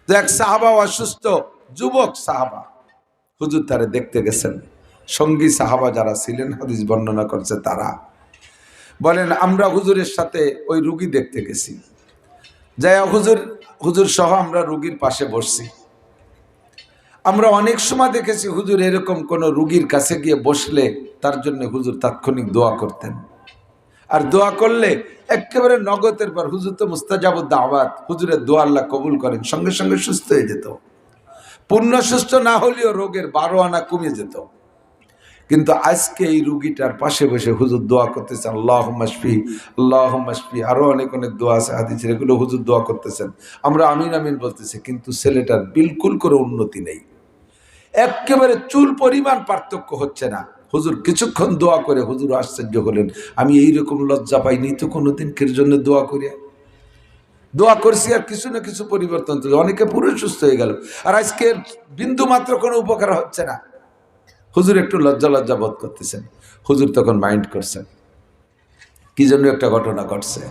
তো এক সাহাবা অসুস্থ যুবক সাহাবা, হুজুর তারে দেখতে গেছেন। সঙ্গী সাহাবা যারা ছিলেন হাদিস বর্ণনা করছে তারা বলেন আমরা হুজুরের সাথে ওই রুগী দেখতে গেছি। যাই হুজুর সহ আমরা রুগীর পাশে বসছি। আমরা অনেক সময় দেখেছি হুজুর এরকম কোন রুগীর কাছে গিয়ে বসলে তার জন্য হুজুর তাৎক্ষণিক দোয়া করতেন। আর দোয়া করলে একেবারে নগদের পর, হুজুর তো মুস্তাজাবুদ দাওয়াত, হুজুরের দোয়া আল্লাহ কবুল করেন, সঙ্গে সঙ্গে সুস্থ হয়ে যেত। পূর্ণ সুস্থ না হলেও রোগের 12 আনা কমে যেত। কিন্তু আজকে এই রুগীটার পাশে বসে হুজুর দোয়া করতেছেন, আল্লাহুম্মা শফি, আল্লাহুম্মা শফি, আরো অনেক অনেক দোয়া আছে হাদিসের, এগুলো হুজুর দোয়া করতেছেন, আমরা আমিন আমিন বলতেছি। কিন্তু ছেলেটার বিলকুল করে উন্নতি নেই, একেবারে চুল পরিমাণ পার্থক্য হচ্ছে না। হুজুর কিছুক্ষণ দোয়া করে হুজুর আশ্চর্য হলেন, আমি এইরকম লজ্জা পাইনি তো কোনোদিন, কির জন্য দোয়া করিয়া দোয়া করছি আর কিছু না কিছু পরিবর্তন তো, অনেকে পুরো সুস্থ হয়ে গেল, আর আজকে বিন্দু মাত্র কোনো উপকার হচ্ছে না। হুজুর একটু লজ্জা লজ্জা বোধ করতেছেন। হুজুর তখন মাইন্ড করছেন, কি জন্য একটা ঘটনা ঘটছে।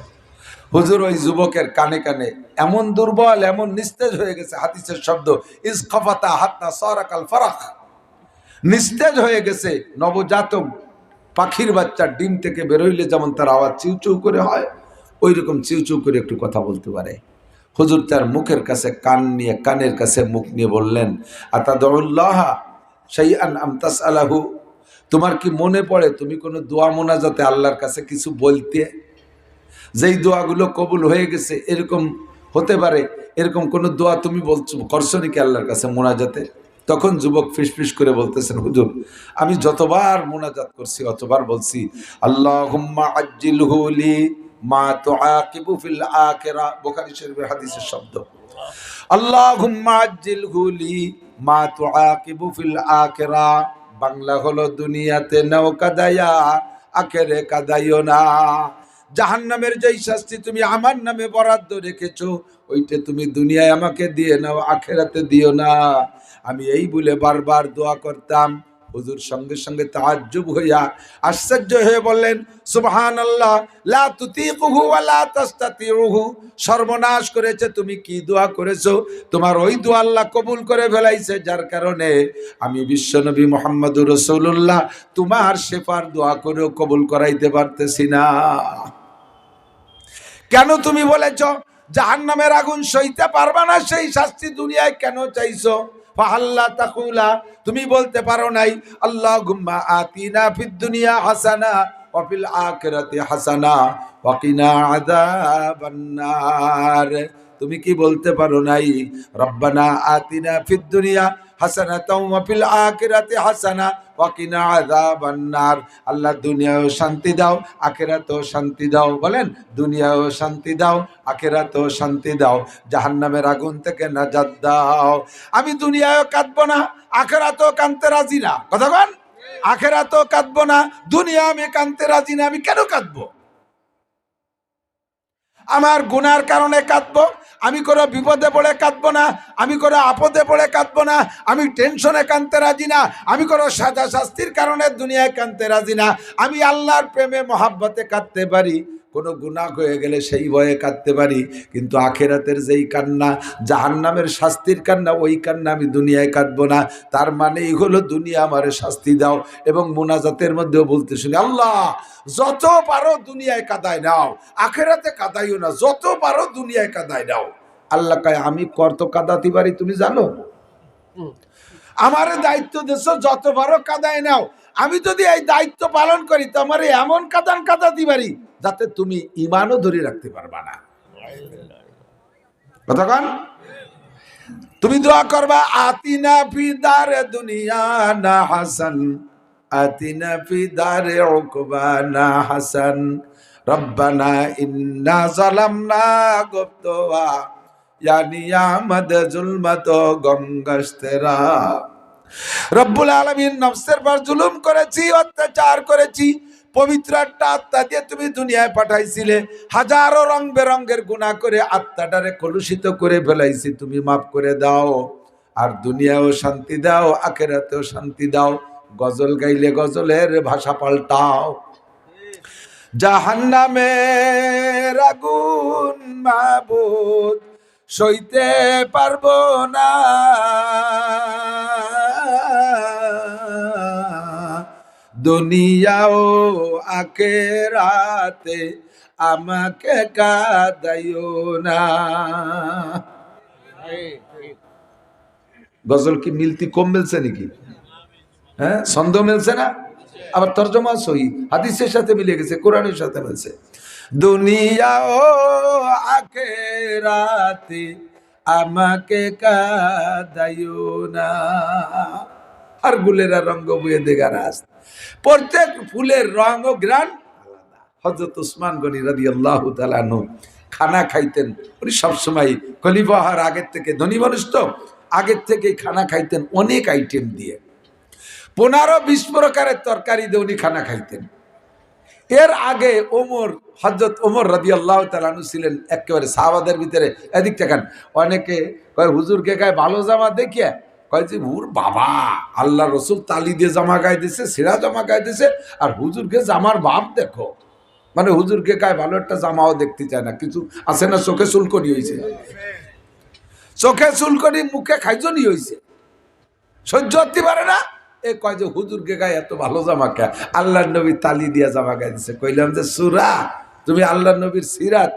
হুজুর ওই যুবকের কানে কানে এমন দুর্বল, এমন নিস্তেজ হয়ে গেছে, হাদিসের শব্দ ইসখাফাতা হাত্তা সারাকাল ফারাখ, নিস্তেজ হয়ে গেছে। নবজাতক পাখির বাচ্চার ডিম থেকে বেরোইলে যেমন তার আওয়াজ চিউচু করে হয়, ওই রকম চিউচু করে একটু কথা বলতে পারে। হুজুর তার মুখের কাছে কান নিয়ে, কানের কাছে মুখ নিয়ে বললেন, আতাদউল্লাহ শাইআন আম তাসআলাহু, তোমার কি মনে পড়ে তুমি কোনো দোয়া মোনাজাতে আল্লাহর কাছে কিছু বলতে, যেই দোয়াগুলো কবুল হয়ে গেছে, এরকম হতে পারে এরকম কোনো দোয়া তুমি বলছো, করছো নাকি আল্লাহর কাছে মোনাজাতে? তখন যুবক ফিসফিস করে বলতেছেন, হুজুর আমি যতবার মোনাজাত করছি অতবার বলছি আল্লাহুম্মা আজ্জিলহু লি মা তুআকিবু ফিল আখিরা, বুখারী শরীফের হাদিসের শব্দ, আল্লাহুম্মা আজ্জিলহু লি মা তুআকিবু ফিল আখিরা, বাংলা হলো দুনিয়াতে নাও কাদায়া, আখেরে কাদাইও না। জাহান্নামের যেই শাস্তি তুমি আমার নামে বরাদ্দ রেখেছো, ওইটা তুমি দুনিয়ায় আমাকে দিয়ে নাও, আখেরাতে দিও না। আমি এই বলে বারবার দোয়া করতাম। হুজুর সঙ্গে সঙ্গে তাআজ্জুব হইয়া, আশ্চর্য হয়ে বললেন, সুবহানাল্লাহ, লা তুতিকুহু ওয়া লা তাস্তাতিউহু, সর্বনাশ করেছে, তুমি কি দোয়া করেছো, তোমার ওই দোয়া আল্লাহ কবুল করে ফেলাইছে, যার কারণে আমি বিশ্বনবী মুহাম্মদুর রাসূলুল্লাহ তোমার শেফার দোয়া করেও কবুল করাইতে পারতেছি না। কেন তুমি বলেছ জাহান্নামের আগুন সইতে পারবা না, সেই শাস্তি দুনিয়ায় কেন চাইছো? ফাহাল্লা তাকুলা, তুমি বলতে পারো নাই আল্লাহুম্মা আতিনা ফিদ দুনিয়া হাসানা ওয়া ফিল আখিরাতি হাসানা ওয়া কিনা আযাবান নার? তুমি কি বলতে পারো নাই রব্বানা আতিনা ফিদ দুনিয়া হাসানাতাও ওয়া ফিল আখিরাতি হাসানা ওয়া কিনা আযাবান নার? আল্লাহ দুনিয়ায়ও শান্তি দাও, আখিরাতেও শান্তি দাও। বলেন, দুনিয়ায়ও শান্তি দাও, আখিরাতেও শান্তি দাও, জাহান্নামের আগুন থেকে নাজাত দাও। আমি দুনিয়ায়ও কাঁদবো না, আখিরাতেও কাঁদতে রাজি না। কথা বল, আখিরাতেও কাঁদবো না, দুনিয়া আমি কাঁদতে রাজি না। আমি কেন কাঁদবো? আমার গুনার কারণে কাঁদবো, আমি কোনো বিপদে পড়ে কাঁদবো না, আমি কোনো আপদে পড়ে কাঁদবো না, আমি টেনশনে কাঁদতে রাজি না, আমি কোনো সাজা শাস্তির কারণে দুনিয়ায় কাঁদতে রাজি না। আমি আল্লাহর প্রেমে মহাব্বতে কাঁদতে পারি, কোনো গুনাহ হয়ে গেলে সেই ভয়ে কাঁদতে পারি, কিন্তু আখিরাতের যেই কান্না, জাহান্নামের শাস্তির কান্না, ওই কান্না আমি দুনিয়ায় কাঁদবো না। তার মানে এই হলো দুনিয়া আমারে শাস্তি দাও। এবং মুনাজাতের মধ্যেও বলতে শুনি, আল্লাহ যত পারো দুনিয়ায় কাদায় নাও, আখিরাতে কাদাইও না, যত পারো দুনিয়ায় কাদায় নাও। আল্লাহ কয়, আমি কত কাদাতে পারি তুমি জানো? আমার দায়িত্ব দেশ, যত পারো কাদায় নাও। আমি যদি এই দায়িত্ব পালন করি তো আমার এমন কাদাতে পারি যাতে তুমি ইমানও ধরে রাখতে পারবা না। কতক্ষণ তুমি দোয়া করবা, আতিনা ফি দারে দুনিয়া না হাসান, আতিনা ফি দারে উকবানা হাসান, রব্বানা ইন্না যালামনা গুফতওয়া ইয়া নিয়ামত জুলমাত গঙ্গাস্তেরা। রব্বুল আলামিন, নফসের পর জুলুম করেছি, অত্যাচার করেছি, পবিত্র একটা আত্মা দিয়ে তুমি দুনিয়ায় পাঠাইছিলে, হাজারো রং বেরঙ্গের গুনাহ করে আত্মাটারে কলুষিত করে ফেলাইছি, তুমি মাফ করে দাও। আর দুনিয়াও শান্তি দাও, আখিরাতেও শান্তি দাও। গজল গাইলে গজলের ভাষা পাল্টাও। জাহান্নামের আগুন মাবুদ সইতে পারবো না, দুনিয়া ও আখিরাতে আমাকে কাঁদাইও না। গজল কি মিলতি কম মিলছে নাকি? হ্যাঁ, ছন্দ মিলছে না, আবার তর্জমা সহি, হাদিসের সাথে মিলে গেছে, কোরআনের সাথে মিলছে। দুনিয়া ও আখিরাতে আমাকে কাঁদাইও না। আর গুলেরা রঙ্গ বইয়ে দেগারাস, প্রত্যেক ফুলের রং ও গ্রান আলাদা। হযরত উসমান গনি রাদিয়াল্লাহু তাআলা আনহু খানা খাইতেন, উনি সবসময় খলিফা হওয়ার আগের থেকে, ধনী মানুষ তো, আগের থেকেই খানা খাইতেন অনেক আইটেম দিয়ে, 15-20 প্রকারের তরকারি দিয়ে উনি খানা খাইতেন। এর আগে ওমর, হযরত ওমর রাদিয়াল্লাহু তাআলা আনহু ছিলেন একেবারে সাহাবাদের ভিতরে, এদিক থেকে অনেকে কয় হুজুরকে গায়ে ভালো জামা দেখিয়ে কয় যে হুর বাবা, আল্লাহ রসুল তালি দিয়ে জামা গায়ে দিছে, ছেঁড়া জামা গায়ে দিছে, আর হুজুরকে জামার ভাব দেখো, মানে হুজুরকে গায়ে ভালো একটা জামাও দেখতে চায় না। কিছু আছে না, চোখে চুলকনি হয়েছে, চোখে চুলকনি, মুখে খাইজনি হয়েছে, সহ্য হতে পারে না। এ কয় যে হুজুরকে গায়ে এত ভালো জামা কে, আল্লাহ নবী তালি দিয়া জামা গায়ে দিছে। কইলাম যে সুরা, তুমি আল্লাহ নবীর সিরাত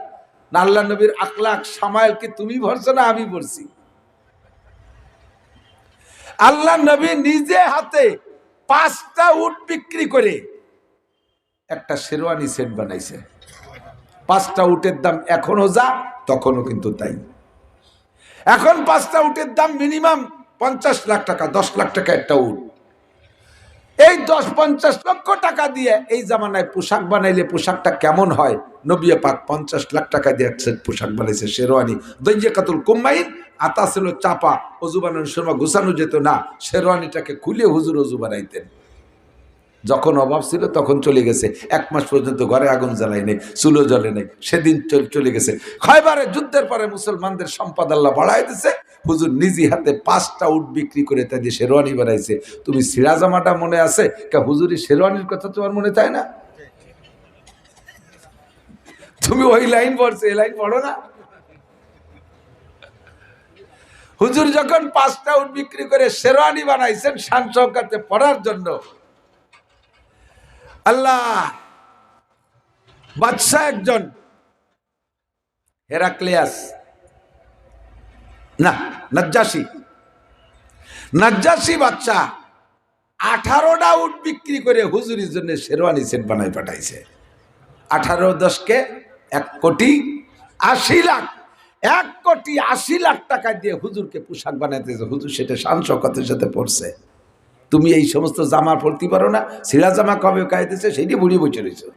না আল্লাহ নবীর আখলাক সামাইল কি তুমি ভরছো না আমি ভরছি? আল্লাহ নবী নিজে হাতে 5টা উট বিক্রি করে একটা শেরওয়ানি সেট বানাইছে। 5টা উটের দাম এখনো যা, তখনও কিন্তু তাই। এখন 5টা উটের দাম মিনিমাম 50 লাখ টাকা, 10 লাখ টাকা একটা উট। এই 10-50 লক্ষ টাকা দিয়ে এই জামানায় পোশাক বানাইলে পোশাকটা কেমন হয়? নবী পাক 50 লাখ টাকা দিয়ে একটা পোশাক বানাইছে, শেরওয়ানি। দইয়াকাতুল কুম্মাইন, আতা ছিল চাপা, অজু বানানোর সময় গোছানো যেত না, শেরওয়ানিটাকে খুলে হুজুর অজু বানাইতেন। যখন অভাব ছিল তখন চলে গেছে, 1 মাস পর্যন্ত ঘরে আগুন জ্বালাই নেই, চুলো জ্বলে নেই, সেদিন চলে গেছে। খয়বারের যুদ্ধের পরে মুসলমানদের সম্পদ আল্লাহ বাড়াই দিছে, হুজুর নিজি হাতে 5টা উট বিক্রি করে তাই দিয়ে শেরওয়ানি বানাইছে। তুমি সিরা জামাটা মনে আছে? হুজুরি শেরওয়ানির কথা তোমার মনে চায় না? তুমি ওই লাইন পড়ছো, এই লাইন পড়ো না? হুজুর যখন 5টা উট বিক্রি করে শেরওয়ানি বানাইছেন শান শওকতে পড়ার জন্য, আল্লাহ বাদশাহ একজন হেরাক্লিয়াস, না নাজ্জাসী বাদশাহ 18টা উট বিক্রি করে হুজুরের জন্য শেরওয়ানি সেট বানাই পাঠাইছে। 18-10 1,80,00,000, 1,80,00,000 টাকা দিয়ে হুজুরকে পোশাক বানাইতেছে। হুজুর সেটা শান শওকতের সাথে পড়ছে। তুমি এই সমস্ত জামা পরতে পারো না, ছিঁড়া জামা কবে কাইতেছে সেইটি বুড়ি বসে রয়েছে।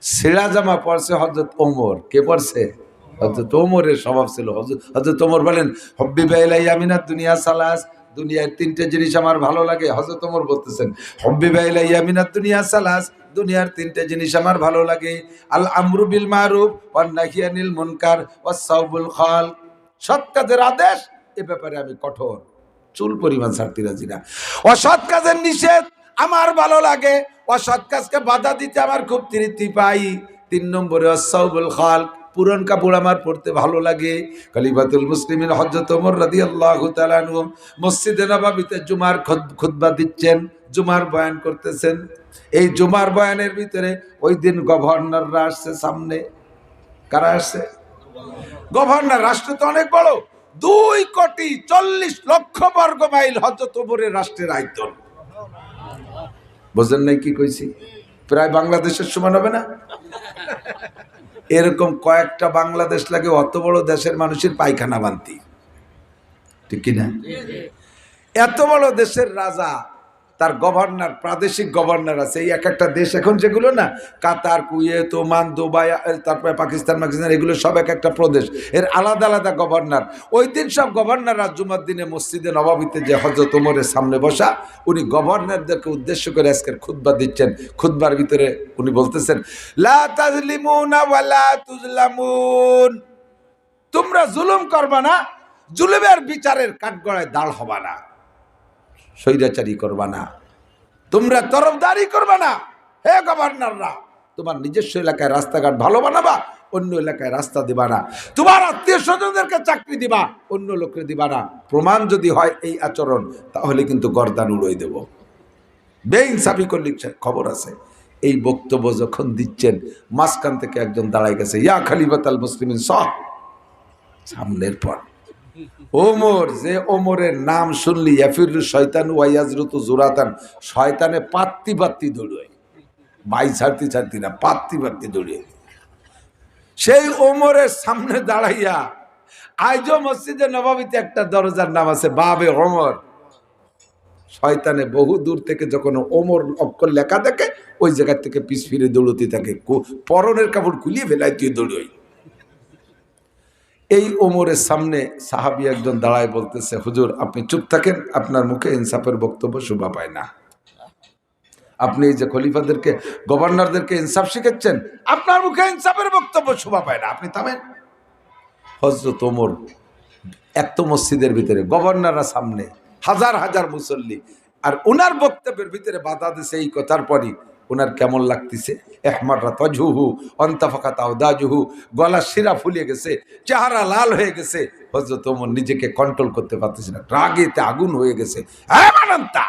ছিঁড়া জামা পরছে হযরত ওমর। কে পরছে? হযরত ওমরের স্বভাব ছিল। হযরত ওমর বলেন, হব্বি বাইলাইয়া মিনাদ দুনিয়া সালাস, দুনিয়ার 3টে জিনিস আমার ভালো লাগে। হযরত ওমর বলতেছেন, হব্বি বাইলাইয়া মিনাদ দুনিয়া সালাস, দুনিয়ার 3টে জিনিস আমার ভালো লাগে। আল আমরু বিল মারুফ ওয়ান নাহি আনিল মুনকার ওয়াস সাওবুল খাল। সৎ কাজের আদেশ, এ ব্যাপারে আমি কঠোর, চুল পরিমাণ ছাড়তে রাজি না। অসৎ কাজের নিষেধ আমার ভালো লাগে, অসৎ কাজকে বাধা দিতে আমার খুব তৃপ্তি পাই। 3 নম্বরে ওয়াসাউবুল খালক, পুরান কাপড় আমার পড়তে ভালো লাগে। খলিফাতুল মুসলিমিন হযরত ওমর রাদিয়াল্লাহু তাআলা আনহু মসজিদে নববীতে জুমার খুতবা দিচ্ছেন, জুমার বয়ান করতেছেন। এই জুমার বয়ানের ভিতরে ওই দিন গভর্নররা আসছে সামনে। কারা আসছে? গভর্নর। রাষ্ট্র তো অনেক বড়, 2,40,00,000 বর্গ মাইল হযরত ওমরের রাষ্ট্রের আয়তন। বুঝেন নাই কি কইছি? প্রায় বাংলাদেশের সমান হবে না? এরকম কয়েকটা বাংলাদেশ লাগে অত বড় দেশের মানুষের পায়খানা বানতি, ঠিক কিনা? এত বড় দেশের রাজা, তার গভর্নর, প্রাদেশিক গভর্নর আছে। এই এক একটা দেশ এখন যেগুলো না, কাতার, কুয়েত, ওমান, দুবাই, তারপরে পাকিস্তান, এগুলো সব এক একটা প্রদেশ, এর আলাদা আলাদা গভর্নর। ওই দিন সব গভর্নররা জুমার দিনে মসজিদে নববীতে যে হযরত ওমরের সামনে বসা, উনি গভর্নরদেরকে উদ্দেশ্য করে আজকের খুতবা দিচ্ছেন। খুতবার ভিতরে উনি বলতেছেন, লা তাজলিমুনা ওয়ালা তুজলামুন, তোমরা জুলুম করবা না, জুলুমের বিচারের কাঠগড়ায় দাঁড় হবা না, স্বৈরাচারী করবা না, তোমরা তরফদারি করবা না। হে গভর্নররা, তোমার নিজস্ব এলাকায় রাস্তাঘাট ভালো বানাবা, অন্য এলাকায় রাস্তা দিবা না। তোমার আত্মীয় স্বজনদেরকে চাকরি দিবা, অন্য লোককে দিবা না। প্রমাণ যদি হয় এই আচরণ, তাহলে কিন্তু গর্দান উড়িয়ে দেব। বেইনসাফি করলে খবর আছে। এই বক্তব্য যখন দিচ্ছেন, মাঝখান থেকে একজন দাঁড়ায় গেছে, ইয়া খলিফাতুল মুসলিমিন সামনের পর ওমর, যে ওমরের নাম শুনলি ইয়াফিরু শয়তান ওয়াইয়াজরুতু জুরাতান, শয়তানে পাত্তি পাত্তি দৌড়ে, বাই ছাড়তি ছাড়তি না, পাত্তি পাত্তি দৌড়ে। সেই ওমরের সামনে দাঁড়াইয়া, আজও মসজিদে নববীতে একটা দরজার নাম আছে বাবে ওমর। শয়তানে বহু দূর থেকে যখন ওমর অক্ষর লেখা দেখে, ওই জায়গা থেকে পিছ ফিরে দৌড়তে থাকে, পরনের কাপড় খুলিয়ে ফেলাই তুই দৌড়ই। এই ওমরের সামনে সাহাবী একজন দাঁড়ায় বলতেছে, হুজুর আপনি চুপ থাকেন, আপনার মুখে ইনসাফের বক্তব্য শোভা পায় না। আপনি এই যে খলিফাদেরকে, গভর্নরদেরকে ইনসাফ শিখাচ্ছেন, আপনার মুখে ইনসাফের বক্তব্য শোভা পায় না, আপনি থামেন। হযরত ওমর এত মসজিদের ভিতরে, গভর্নররা সামনে, হাজার হাজার মুসল্লি, আর ওনার বক্তব্যের ভিতরে বাধা দিছে। এই কথার পরই ওনার কেমন লাগতেছে, এহমাররা তজহুহু অন্তাফাকা তাওদাজুহু, গলার শিরা ফুলিয়ে গেছে, চেহারা লাল হয়ে গেছে। হযরত ওমর নিজেকে কন্ট্রোল করতে পারতেছে না, রাগেতে আগুন হয়ে গেছে। হ্যাঁ মানন্তা,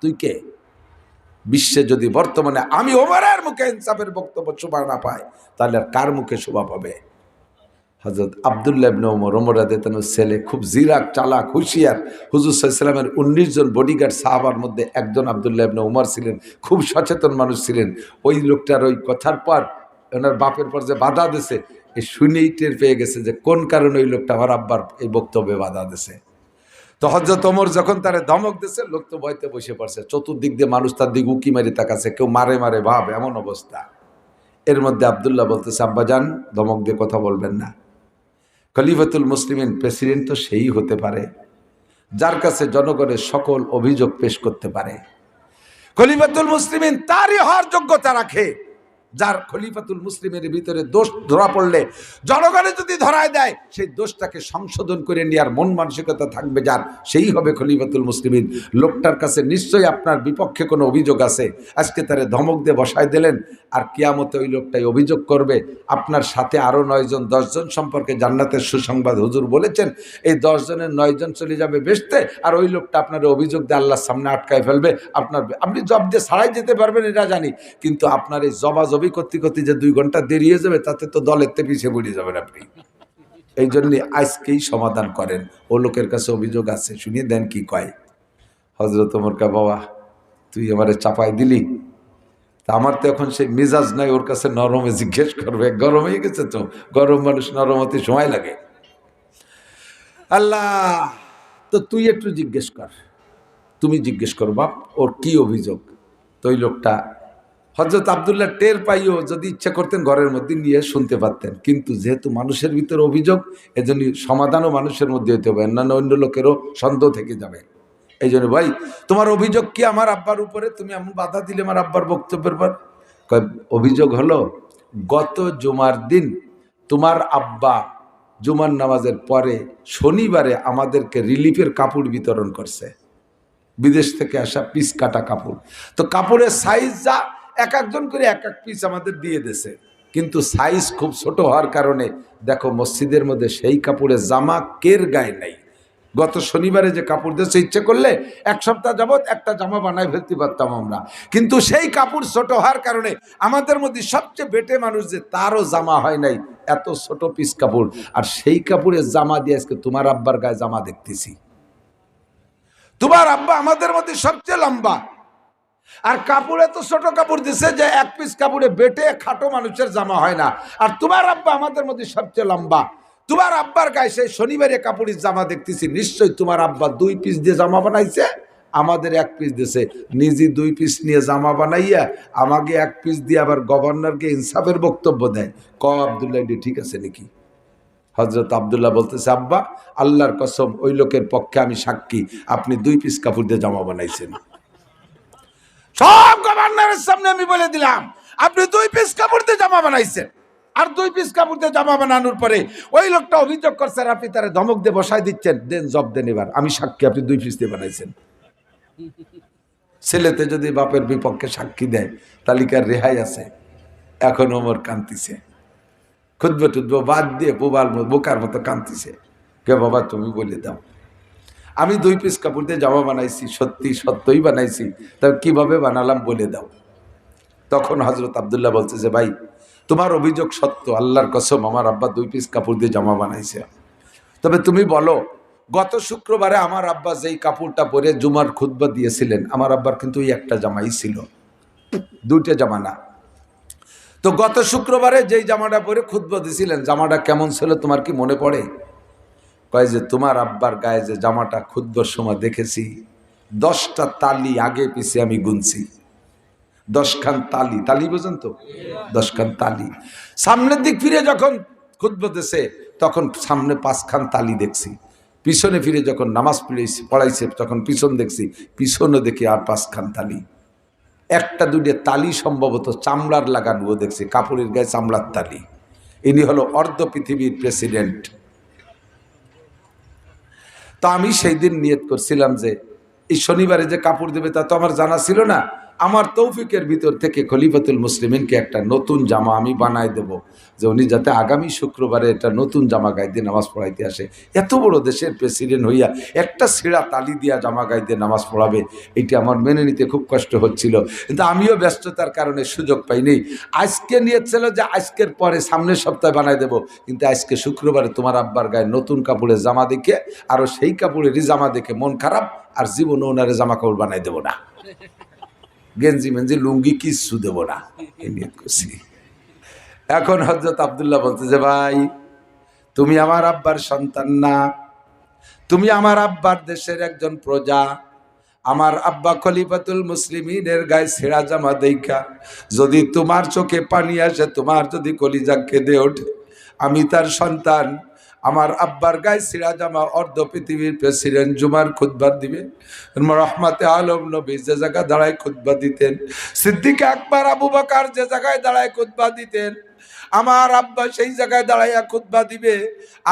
তুই কে? বিশ্বে যদি বর্তমানে আমি ওমরের মুখে ইনসাফের বক্তব্য শোভা না পায়, তাহলে আর কার মুখে শোভা পাবে? হযরত আব্দুল্লাহ ইবনে ওমর, ওমর রাদিয়াল্লাহু আনহুর ছেলে, খুব জিরাক, চালাক, হুঁশিয়ার। হুজুর সাল্লাল্লাহু আলাইহি ওয়াসাল্লামের 19 জন বডিগার্ড সাহাবার মধ্যে একজন আব্দুল্লাহ ইবনে ওমর ছিলেন। খুব সচেতন মানুষ ছিলেন। ওই লোকটার ওই কথার পর, ওনার বাপের পর যে বাধা দিছে, এই শুনেই টের পেয়ে গেছে যে কোন কারণে ওই লোকটা আমার আব্বার এই বক্তব্যে বাধা দিছে। তো হযরত ওমর যখন তারে ধমক দিছে, লোক তো ভয়তে বসে পড়ছে। চতুর্দিক দিয়ে মানুষ তার দিকে উকি মারি তাকাছে, কেউ মারে মারে ভাব, এমন অবস্থা। এর মধ্যে আব্দুল্লাহ বলতেছে, আব্বাজান ধমক দিয়ে কথা বলবেন না। খলিফাতুল মুসলিমিন, প্রেসিডেন্ট তো সেই হতে পারে যার কাছে জনগণের সকল অভিযোগ পেশ করতে পারে। খলিফাতুল মুসলিমিন তারই হওয়ার যোগ্যতা রাখে যার খলিফাতুল মুসলিমের ভিতরে দোষ ধরা পড়লে জনগণে যদি ধরায় দেয়, সেই দোষটাকে সংশোধন করে নেওয়ার মন মানসিকতা থাকবে যার, সেই হবে খলিফাতুল মুসলিমিন। লোকটার কাছে নিশ্চয়ই আপনার বিপক্ষে কোনো অভিযোগ আছে, আজকে তারে ধমক দিয়ে বসায় দিলেন, আর কিয়ামতে ওই লোকটাই অভিযোগ করবে আপনার সাথে আরও 9 জন 10 জন সম্পর্কে জান্নাতের সুসংবাদ হুজুর বলেছেন, এই 10 জনের 9 জন চলে যাবে বেহেশতে, আর ওই লোকটা আপনার অভিযোগ দিয়ে আল্লাহর সামনে আটকায় ফেলবে। আপনি জব দিয়ে ছাড়াই যেতে পারবেন এটা জানি, কিন্তু আপনার এই জবাজবি করতে করতে যে 2 ঘন্টা দেরি হয়ে যাবে, তাতে তো দলের তে পিছিয়ে পড়ে যাবেন আপনি। এই জন্য আজকেই সমাধান করেন। ও লোকের কাছে অভিযোগ আছে, শুনিয়ে দেন কি কয়। হযরত ওমর কা, বাবা তুই আমারে চাপাই দিলি, তা আমার তো এখন সেই মেজাজ নাই ওর কাছে নরমে জিজ্ঞেস করবে, গরম হয়ে গেছে তো, গরম মানুষ নরম হতে সময় লাগে। আল্লাহ, তো তুই একটু জিজ্ঞেস কর, তুমি জিজ্ঞেস করো বাপ, ওর কি অভিযোগ। তো ওই লোকটা, হযরত আব্দুল্লাহ টের পাইও যদি ইচ্ছা করতেন ঘরের মধ্যে নিয়ে শুনতে পারতেন, কিন্তু যেহেতু মানুষের ভিতরে অভিযোগ, এজন্য সমাধানও মানুষের মধ্যে হতে হবে, অন্যান্য অন্য লোকেরও সন্দেহ থেকে যাবে। এই জন্য, ভাই তোমার অভিযোগ কি আমার আব্বার উপরে? তুমি এমন বাধা দিলে আমার আব্বার বক্তব্যের পর। অভিযোগ হলো, গত জুমার দিন তোমার আব্বা জুমার নামাজের পরে শনিবারে আমাদেরকে রিলিফের কাপড় বিতরণ করছে, বিদেশ থেকে আসা পিস কাটা কাপড়। তো কাপড়ের সাইজ যা, এক একজন করে এক এক পিস আমাদের দিয়ে দিয়েছে, কিন্তু সাইজ খুব ছোট হওয়ার কারণে দেখো মসজিদের মধ্যে সেই কাপড়ের জামা কের গায়ে নাই। গত শনিবারে যে কাপড় দিয়েছে, ইচ্ছে করলে 1 সপ্তাহ যাবৎ একটা জামা বানায় ফেলতে পারতাম আমরা, কিন্তু সেই কাপড় ছোট হওয়ার কারণে আমাদের মধ্যে সবচেয়ে বেটে মানুষ যে, তারও জামা হয় নাই, এত ছোট পিস কাপড়। আর সেই কাপড়ের জামা দিয়ে আজকে তোমার আব্বার গায়ে জামা দেখতেছি। তোমার আব্বা আমাদের মধ্যে সবচেয়ে লম্বা, আর কাপড় এত ছোট কাপড় দিছে যে 1 পিস কাপড়ে বেটে খাটো মানুষের জামা হয় না। আর তোমার আব্বা আমাদের মধ্যে সবচেয়ে লম্বা, তোমার আব্বার গায়ে সেই শনিবারে কাপড়ের জামা দেখতেছি, নিশ্চয়ই তোমার আব্বা 2 পিস দিয়ে জামা বানাইছে, আমাদের 1 পিস দিয়েছে। নিজে 2 পিস নিয়ে জামা বানাইয়া আমাকে 1 পিস দিয়ে আবার গভর্নরকে ইনসাফের বক্তব্য দেয়। আব্দুল্লাহ এটি ঠিক আছে নাকি? হযরত আব্দুল্লাহ বলতেছে, আব্বা আল্লাহর কসম, ওই লোকের পক্ষে আমি সাক্ষী, আপনি 2 পিস কাপড় দিয়ে জামা বানাইছেন। সব গভর্নরের সামনে আমি বলে দিলাম, আপনি 2 পিস কাপড় দিয়ে জামা বানাইছেন। আর 2 পিস কাপড় দিয়ে জামা বানানোর পরে ওই লোকটা অভিযোগ করছে, আর আপনি তারে ধমক দিয়ে বসায় দিচ্ছেন। দেন জব দেন, এবার আমি সাক্ষী, আপনি 2 পিস দিয়ে বানাইছেন। ছেলেতে যদি বাপের বিপক্ষে সাক্ষী দেয়, তালিকার রেহাই আছে। এখন ওমর কাঁদতিছে, খুতবা টুতবা বাদ দিয়ে বোকার মতো কাঁদতিছে। কে বাবা তুমি বলে দাও, আমি 2 পিস কাপড় দিয়ে জামা বানাইছি, সত্যই বানাইছি, তবে কিভাবে বানালাম বলে দাও। তখন হযরত আব্দুল্লাহ বলছে যে ভাই তোমার অভিযোগ সত্য, আল্লাহর কসম আমার আব্বা 2 পিস কাপড় দিয়ে জামা বানাইছে, তবে তুমি বলো গত শুক্রবারে আমার আব্বা যেই কাপড়টা পরে জুমার খুতবা দিয়েছিলেন, আমার আব্বার কিন্তু ওই একটা জামাই ছিল, 2টা জামা না। তো গত শুক্রবারে যেই জামাটা পরে খুতবা দিয়েছিলেন জামাটা কেমন ছিল তোমার কি মনে পড়ে? কয় যে তোমার আব্বার গায়ে যে জামাটা খুতবার সময় দেখেছি, 10টা তালি আগে পিছে আমি গুনছি, 10খান তালি, তালি বোঝেন তো, 10খান তালি। সামনের দিক ফিরে যখন খুতবা দিছে তখন সামনে 5খান তালি দেখছি, পিছনে ফিরে যখন নামাজ পড়াইছে তখন পিছন দেখছি, পিছনে দেখি আর 5খান তালি। একটা 2টা তালি সম্ভবত চামড়ার লাগানো দেখছি, কাপড়ের গায়ে চামড়ার তালি। ইনি হলো অর্ধ পৃথিবীর প্রেসিডেন্ট। তো আমি সেই দিন নিয়ত করছিলাম যে এই শনিবারে যে কাপড় দেবে তা তো আমার জানা ছিল না, আমার তৌফিকের ভিতর থেকে খলিফাতুল মুসলিমিনকে একটা নতুন জামা আমি বানায় দেব, যে উনি যাতে আগামী শুক্রবারে একটা নতুন জামা গায়ে দিয়ে নামাজ পড়াইতে আসে। এত বড় দেশের প্রেসিডেন্ট হইয়া একটা ছেঁড়া তালি দিয়া জামা গায়ে দিয়ে নামাজ পড়াবে, এইটা আমার মেনে নিতে খুব কষ্ট হচ্ছিল, কিন্তু আমিও ব্যস্ততার কারণে সুযোগ পাইনি। আজকে নিয়েছিল যে আজকের পরে সামনের সপ্তাহে বানাই দেব, কিন্তু আজকে শুক্রবারে তোমার আব্বার গায়ে নতুন কাপড়ের জামা দেখে আরও সেই কাপড়েরই জামা দেখে মন খারাপ, আর জীবনে ওনারে জামা কাপড় বানাই দেবো না, গেঞ্জি মেঞ্জি লুঙ্গি কিচ্ছু দেব না, এই নিয়ত করছি। এখন হযরত আব্দুল্লাহ বলতে যে ভাই তুমি আমার আব্বার সন্তান না, তুমি আমার আব্বার দেশের একজন প্রজা, আমার আব্বা খলিফাতুল মুসলিমিনের গায়ে ছেঁড়া জামা দেখা যদি তোমার চোখে পানি আসে, তোমার যদি কলিজা কেঁদে ওঠে, আমি তার সন্তান, আমার আব্বার গায়ে ছিঁড়া জামা অর্ধ পৃথিবীর প্রেসিডেন্ট জুমার খুতবা দিবে, রহমাতে আলম নবী যে জায়গায় দাঁড়ায় খুতবা দিতেন, সিদ্দিক আকবর আবু বকর যে জায়গায় দাঁড়ায় খুতবা দিতেন, আমার আব্বা সেই জায়গায় দাঁড়াইয়া খুতবা দিবে।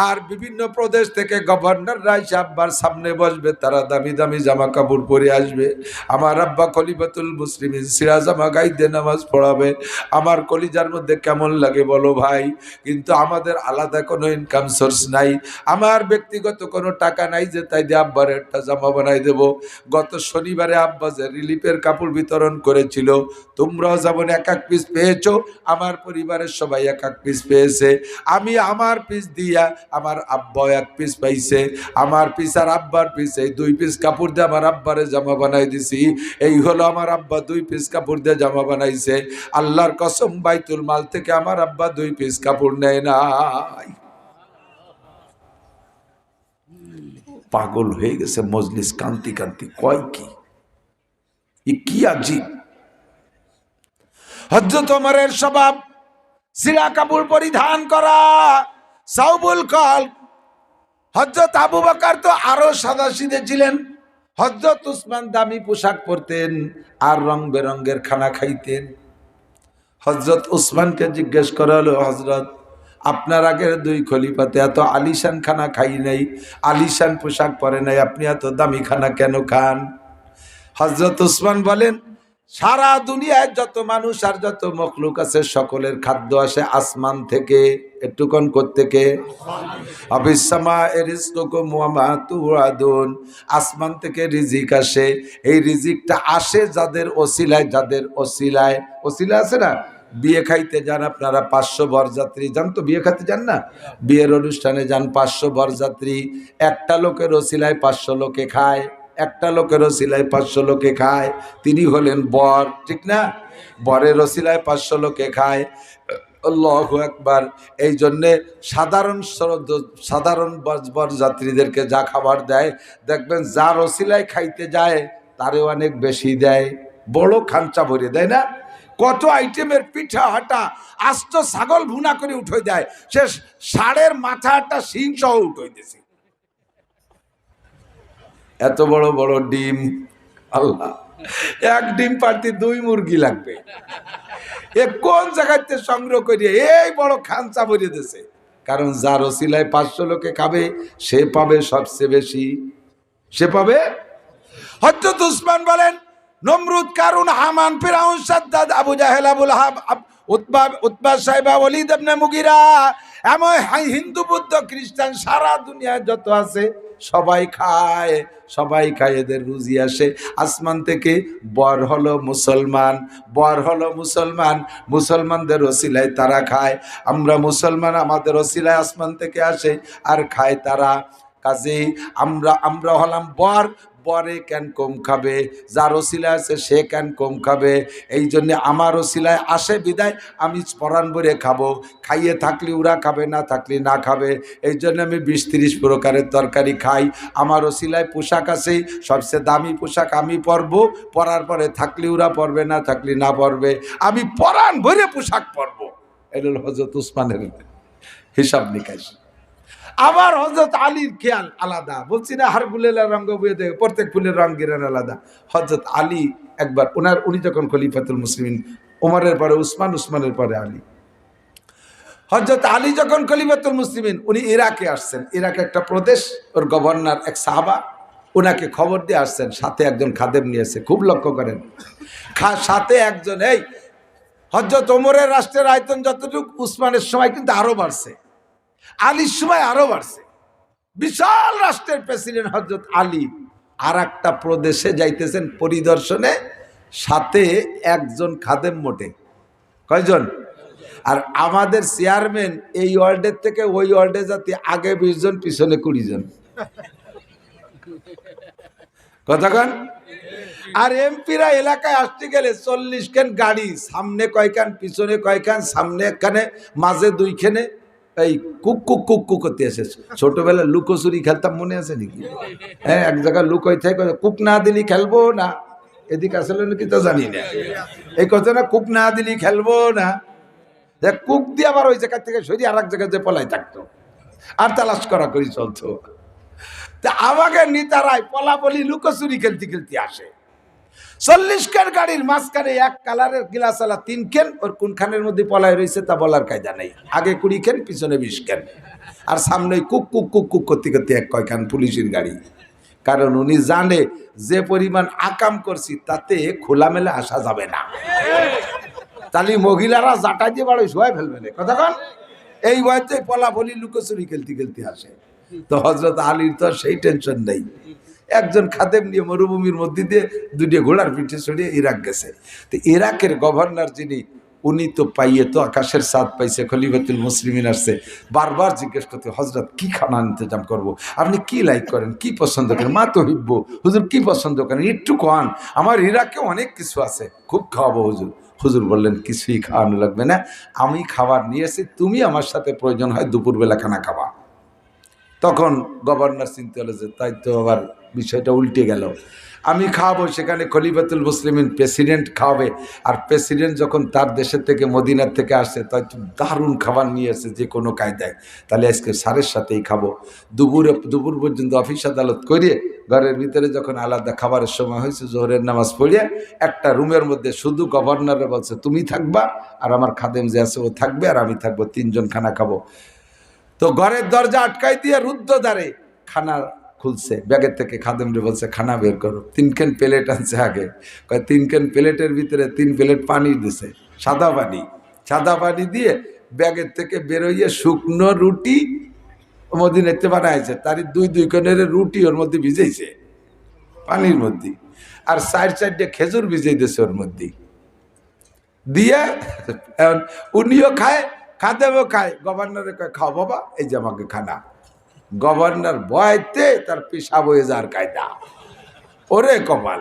আর বিভিন্ন প্রদেশ থেকে গভর্নররা এসে আব্বার সামনে বসবে, তারা দামি দামি জামা কাপড় পরে আসবে, আমার আব্বা খলিফাতুল মুসলিমিন ছিঁড়া জামা গায়ে দিয়ে নামাজ পড়াবে। আমার কলিজার মধ্যে কেমন লাগে বলো ভাই, কিন্তু আমাদের আলাদা কোনো ইনকাম সোর্স নাই, আমার ব্যক্তিগত কোনো টাকা নাই যে তাই দিয়ে আব্বার একটা জামা বানাই দেব। গত শনিবারে আব্বা যে রিলিফের কাপড় বিতরণ করেছিল, তোমরাও যেমন 1 পিস পেয়েছো, আমার পরিবারের সবাই 1 পিস পেয়েছে, আমি আমার পিস দিয়া আমার আব্বা 1 পিস পাইছে, আমার পিস আর আব্বার পিস, এই 2 পিস কাপড় দিয়ে আমার আব্বারে জামা বানাই দিছি। এই হলো আমার আব্বা 2 পিস কাপড় দিয়ে জামা বানাইছে। আল্লাহর কসম বাইতুল মাল থেকে আমার আব্বা 2 পিস কাপড় নেয় নাই। পাগল হয়ে গেছে মজলিস, কান্তি কান্তি কয় কি আজীব। হযরত ওমরের স্বভাব ছিঁড়া কাপড় পরিধান করা, সাউবুল কল। হযরত আবু বকর তো আরো সাদাসিধে ছিলেন, হযরত উসমান দামি পোশাক পরতেন আর রং বেরঙ্গের খানা খাইতেন। হযরত উসমানকে জিজ্ঞেস করা হলো, হযরত আপনার আগের 2 খলিফাতে এত আলিশান খানা খাই নাই, আলিশান পোশাক পরে নাই, আপনি এত দামি খানা কেন খান? হযরত উসমান বলেন, সারা দুনিয়ায় যত মানুষ আর যত মখলুক আছে সকলের খাদ্য আসে আসমান থেকে। একটুক্ষণ থেকে আসমান থেকে রিজিক আসে, এই রিজিকটা আসে যাদের ওসিলায়, ওসিলা আছে না, বিয়ে খাইতে যান আপনারা 500 বরযাত্রী যান, তো বিয়ে খাইতে যান না, বিয়ের অনুষ্ঠানে যান 500 বরযাত্রী, একটা লোকের ওসিলায় 500 লোকে খায়, একটা লোকের ওসিলায় 500 লোকে খায়, তিনি হলেন বর, ঠিক না? বরের ওসিলায় 500 লোকে খায়। আল্লাহু আকবার। এই জন্যে সাধারণ বরযাত্রীদেরকে যা খাবার দেয়, দেখবেন যার ওসিলায় খাইতে যায় তারে অনেক বেশি দেয়, বড় খাঞ্চা ভরে দেয় না? কত আইটেমের পিঠা হাটা, আস্ত ছাগল ভুনা করে উঠে দেয়, সে ষাঁড়ের মাথাটা শিং সহ উঠে দিয়েছে, এত বড় বড় ডিম। আল্লাহ, 1 ডিম পারতে 2 মুরগি লাগবে, এ কোন জায়গাতে সংগ্রহ করিয়ে এই বড় খাঞ্চা ভরিয়ে দিয়েছে? কারণ যার ওসিলায় 500 লোকে খাবে সে পাবে সবচেয়ে বেশি, সে পাবে। হযরত উসমান বলেন, নমরুদ, কারুন, হামান, ফিরাউন, সাদ্দাদ, আবু জাহেল, আবুল আহাব, উতবা সাহেবা ওয়ালিদ ইবনে মুগিরা, এমন হিন্দু বৌদ্ধ খ্রিস্টান সারা দুনিয়ায় যত আছে সবাই খায়, সবাই খায়, এদের রুজি আসে আসমান থেকে। বর হলো মুসলমান, বর হলো মুসলমান, মুসলমানদের ওসিলায় তারা খায়। আমরা মুসলমান, আমাদের ওসিলায় আসমান থেকে আসে আর খায় তারা। কাজেই আমরা হলাম বর, বরে কেন কম খাবে, যার ওসিলায় আছে সে কেন কম খাবে। এই জন্যে আমার ওসিলায় আসে বিদায় আমি পরাণ ভরে খাবো, খাইয়ে থাকলে ওরা খাবে, না থাকলে না খাবে। এই জন্য আমি 20-30 প্রকারের তরকারি খাই। আমার ওসিলায় পোশাক আছে, সবচেয়ে দামি পোশাক আমি পরবো, পরার পরে থাকলে ওরা পরবে, না থাকলে না পরবে, আমি পরাণ ভরে পোশাক পরবো। এটা হলো হযরত উসমানের হিসাব নিকাশ। আবার হযরত আলীর খেয়াল আলাদা, বলছি না হার ফুলের রঙ বইয়ে দেয়, প্রত্যেক ফুলের রঙ গিরান আলাদা। হযরত আলী একবার উনি যখন খলিফাতুল মুসলিমিন, ওমরের পরে উসমান, উসমানের পরে আলী, হযরত আলী যখন খলিফাতুল মুসলিমিন, উনি ইরাকে আসছেন। ইরাকে একটা প্রদেশ, ওর গভর্নর এক সাহাবা ওনাকে খবর দিয়ে আসছেন, সাথে একজন খাদেম নিয়েছে। খুব লক্ষ্য করেন, সাথে একজন, এই হযরত ওমরের রাষ্ট্রের আয়তন যতটুকু, উসমানের সময় কিন্তু আরো বাড়ছে, আলীর সময় আরো বাড়ছে। বিশাল রাষ্ট্রের প্রেসিডেন্ট হযরত আলী আর একটা প্রদেশে যাইতেছেন পরিদর্শনে, সাথে একজন খাদেম, মোটে কয়জন? আর আমাদের চেয়ারম্যান এই ওয়ার্ডের থেকে ওই ওয়ার্ডে যাতে আগে 20 জন, পিছনে 20 জন, কতক্ষণ? আর এমপিরা এলাকায় আসতে গেলে 40 খান গাড়ি, সামনে কয়খান, পিছনে কয়খান, সামনে একখানে, মাঝে 2 খানে, এই কুক কুক কুক কুক করতে আসে। ছোটবেলায় লুকোচুরি খেলতাম, মনে আছে নাকি? হ্যাঁ, এক জায়গায় লুকোই থাকে, কুক না দিলি খেলবো না, এদিকে আসলে নাকি তো জানি না, এই কথা না, কুক না দিলি খেলবো না, কুক দিয়ে আবার ওই জায়গা থেকে সরিয়ে আর এক জায়গায় যে পলাই থাকতো, আর তালাশ করা করি চলতো। তা আমাকে নিতারাই পলাপলি লুকোচুরি খেলতে খেলতে আসে। 40 খান গাড়ির মাঝখানে এক কালারের গিলাস আলা 3 খান, ওর কোনখানের মধ্যে পলায় রয়েছে তা বলার কায়দা নেই। আগে 20 খান, পিছনে 20 খান, আর সামনে কুক কুক কুক কুক করতে করতে এক কয়খান পুলিশের গাড়ি। কারণ উনি জানে যে পরিমাণ আকাম করছি তাতে খোলামেলা আসা যাবে না, তাহলে মহিলারা জাটা দিয়ে বাড়ি শোয়াই ফেলবে না, কথা কন। এই বয়সে পলাপলি লুকোচুরি খেলতে খেলতে আসে। তো হযরত আলীর তো সেই টেনশন নেই, একজন খাদেম নিয়ে মরুভূমির মধ্যে দিয়ে 2টা ঘোড়ার পিঠে চড়িয়ে ইরাক গেছে। তো ইরাকের গভর্নর যিনি, উনি তো পাইয়ে তো আকাশের সাদ পাইছে, খলিফাতুল মুসলিমিন আসছে, বারবার জিজ্ঞেস করতে, হযরত কি খানা ইন্তজাম করব, আপনি কি লাইক করেন, কি পছন্দ করেন, মা তো হিব্ব হুজুর কি পছন্দ করেন, একটু খান, আমার ইরাকে অনেক কিছু আছে, খুব খাওয়াবো হুজুর। হুজুর বললেন কিছুই খাওয়ানো লাগবে না, আমি খাবার নিয়েছি, তুমি আমার সাথে প্রয়োজন হয় দুপুরবেলা খানা খাওয়া। তখন গভর্নর চিন্তা হলো যে তাই তো আবার বিষয়টা উল্টে গেল, আমি খাওয়াবো, সেখানে খলিফাতুল মুসলিমিন প্রেসিডেন্ট খাওয়াবে, আর প্রেসিডেন্ট যখন তার দেশের থেকে মদিনার থেকে আসছে, তাই তো দারুণ খাবার নিয়ে আসছে যে কোনো কায়দায়, তাহলে আজকে স্যারের সাথেই খাবো। দুপুর পর্যন্ত অফিস আদালত করে ঘরের ভিতরে যখন আলাদা খাবারের সময় হয়েছে, জোহরের নামাজ পড়িয়ে একটা রুমের মধ্যে শুধু গভর্নরে বলছে তুমি থাকবা, আর আমার খাদেম যে আছে ও থাকবে, আর আমি থাকবো, 3 জন খানা খাবো। তো ঘরের দরজা আটকাই দিয়ে রুদ্ধ দ্বারে খানা খুলছে, ব্যাগের থেকে খাদেমরে বলছে খানা বের করো। 3 খান প্লেট আনছে আগে, 3 খান প্লেটের ভিতরে 3 প্লেট পানি দিছে, সাদা পানি দিয়ে ব্যাগের থেকে বেরোইয়ে শুকনো রুটি মদিনাতে বানাইছে, তারই 2 খানের রুটি ওর মধ্যে ভিজেছে পানির মধ্যে, আর 4-4টে খেজুর ভিজেই দিয়েছে ওর মধ্যে দিয়ে। উনিও খায়, খাদেমও খায়, গভর্নরে কয় খাও বাবা, এই যে আমাকে খানা। গভর্নর ভয়তে তার পেশাব হয়ে যাওয়ার কায়দা, ওরে কপাল।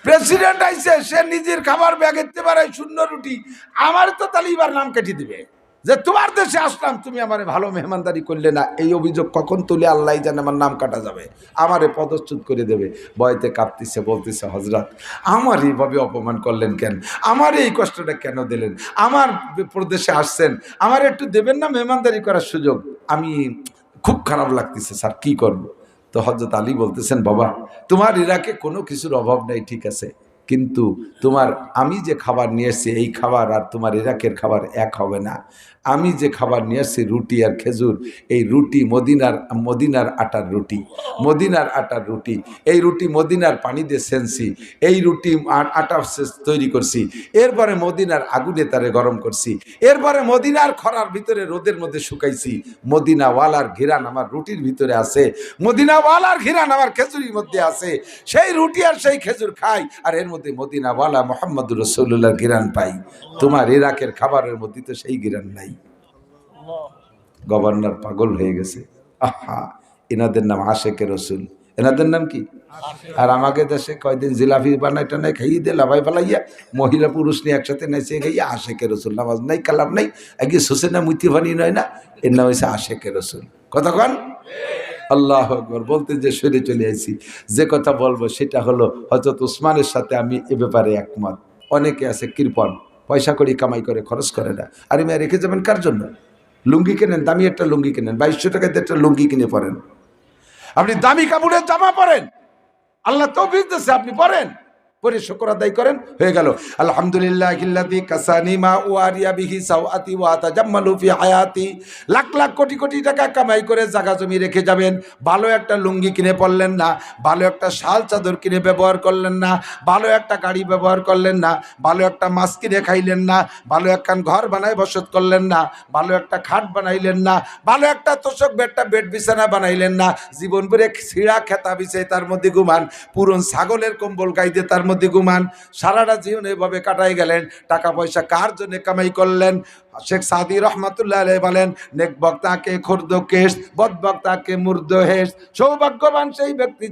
প্রেসিডেন্ট আইছে, সে নিজের খাবার ব্যাগেতে পারায় শূন্য রুটি, আমার তো তাহলে এবার নাম কেটে দিবে যে তোমার দেশে আসলাম, তুমি আমারে ভালো মেহমানদারি করলে না, এই অভিযোগ কখন তুলে আল্লাহ জানে, আমার নাম কাটা যাবে, আমারে পদচ্যুত করে দেবে। ভয়তে কাঁপতেছে, বলতেছে হযরত আমার এইভাবে অপমান করলেন কেন, আমার এই কষ্টটা কেন দিলেন, আমার প্রদেশে আসছেন, আমার একটু দেবেন না মেহমানদারি করার সুযোগ, আমি খুব খারাপ লাগতেছে স্যার, কি করব। তো হযরত আলী বলতেছেন বাবা তোমার ইরাকে কোনো কিছুর অভাব নাই, ঠিক আছে, কিন্তু তোমার আমি যে খাবার নিয়ে এসেছি এই খাবার আর তোমার ইরাকের খাবার এক হবে না। আমি যে খাবার নিয়ে এসেছি রুটি আর খেজুর, এই রুটি মদিনার আটার রুটি, মদিনার আটার রুটি, এই রুটি মদিনার পানি দিয়ে সেনছি, এই রুটি আটা তৈরি করছি, এরপরে মদিনার আগুনে তারে গরম করছি, এরপরে মদিনার খরার ভিতরে রোদের মধ্যে শুকাইছি। মদিনাওয়ালার ঘিরান আমার রুটির ভিতরে আছে, মদিনাওয়ালার ঘিরান আমার খেজুরির মধ্যে আছে। সেই রুটি আর সেই খেজুর খাই, আর এর মধ্যে মদিনাওয়ালা মুহাম্মদুর রাসূলুল্লাহর ঘিরান পাই। তোমার ইরাকের খাবারের মধ্যে তো সেই ঘিরান নাই। গভর্নর পাগল হয়ে গেছে। আহা, এনাদের নাম আশেকে রসুল, এনাদের নাম কি? আর আমাকে দেশে কয়দিন জিলাপি বানাই টানাই খাইয়ে দিয়ে লাভাই ফেলাইয়া মহিলা পুরুষ নিয়ে একসাথে নাইছে খাইয়া আশেকে রসুল। নামাজ নাই, কালাম নাই, আগে শুষে না মুতি ফানি নয় না, এর নাম হয়েছে আশেকে রসুল। কতক্ষণ আল্লাহু আকবার বলতে যে সরে চলে আসি। যে কথা বলবো সেটা হলো হযরত উসমানের সাথে আমি এ ব্যাপারে একমত। অনেকে আছে কৃপণ, পয়সা করি কামাই করে খরচ করে না। আরে মেয়ে রেখে যাবেন কার জন্য? লুঙ্গি কেনেন, দামি একটা লুঙ্গি কেনেন, 2200 টাকাতে একটা লুঙ্গি কিনে পরেন। আপনি দামি কাপড়ের জামা পরেন, আল্লাহ তৌফিক দিয়েছে, আপনি পরেন, পরে শুকর আদায় করেন, হয়ে গেল। আলহামদুলিল্লাহিল্লাযী কাসানি মা ওয়ারিয়া বিহি সাওআতি ওয়া তাজাম্মালু ফি হায়াতি। লাখ লাখ কোটি কোটি টাকা কামাই করে জায়গা জমি রেখে যাবেন, ভালো একটা লুঙ্গি কিনে পরলেন না, ভালো একটা শাল চাদর কিনে ব্যবহার করলেন না, ভালো একটা গাড়ি ব্যবহার করলেন না, ভালো একটা মাছ কিনে খাইলেন না, ভালো একখান ঘর বানায় বসত করলেন না, ভালো একটা খাট বানাইলেন না, ভালো একটা তোষক বেড বিছানা বানাইলেন না, জীবন ভরে ছিঁড়া খেতা বিছে তার মধ্যে ঘুমান, পুরন ছাগলের কম্বল গাইতে তার মধ্যে ঘুমান, সারাটা জীবন এভাবে কাটাই গেলেন। টাকা পয়সা কার জন্য কামাই করলেন? শেখ সাদি রহমাতুল্লাহ আলাইহি বলেন, নেক বক্তাকে খুর্দ কেশ, বদ বক্তাকে মুর্দ হেস। সৌভাগ্যবান সেই ব্যক্তি